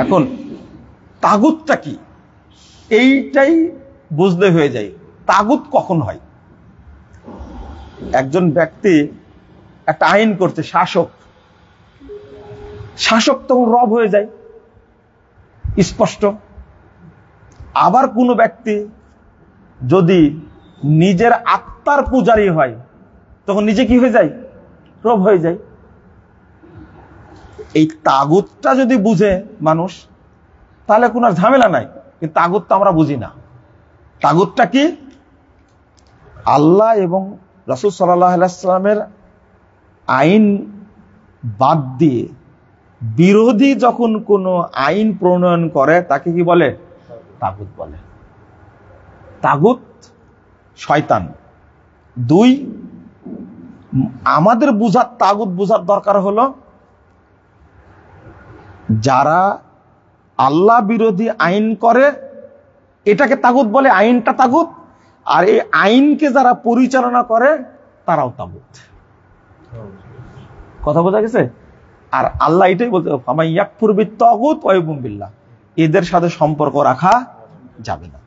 এখন তাগুতটা কি, এইটাই বুঝলে হয়ে যায়। তাগুত কখন হয়? একজন ব্যক্তি একটা আইন করছে, শাসক তখন রব হয়ে যায়, স্পষ্ট। আবার কোন ব্যক্তি যদি নিজের আত্মার পূজারী হয়, তখন নিজে কি হয়ে যায়? রব হয়ে যায়। এই তাগুতটা যদি বুঝে মানুষ, তাহলে কোন আর ঝামেলা নাই। কিন্তু তাগুতটা আমরা বুঝি না। তাগুতটা কি? আল্লাহ এবং রাসূল সাল্লাল্লাহু আলাইহি ওয়াসাল্লামের আইন বাদ দিয়ে বিরোধী যখন কোন আইন প্রণয়ন করে, তাকে কি বলে? তাগুত বলে। তাগুত শয়তান। দুই, আমাদের বুঝার, তাগুত বুঝার দরকার হলো, যারা আল্লাহ বিরোধী আইন করে এটাকে তাগুত বলে, আইনটা তাগুত। আর এই আইনকে যারা পরিচালনা করে তারাও তাগুত। কথা বোঝা গেছে? আর আল্লাহ এটাই বলতে, ফামাইয়াকফুর বিত্তাগুত ওয়া ইউমিন বিল্লাহ, এদের সাথে সম্পর্ক রাখা যাবে না।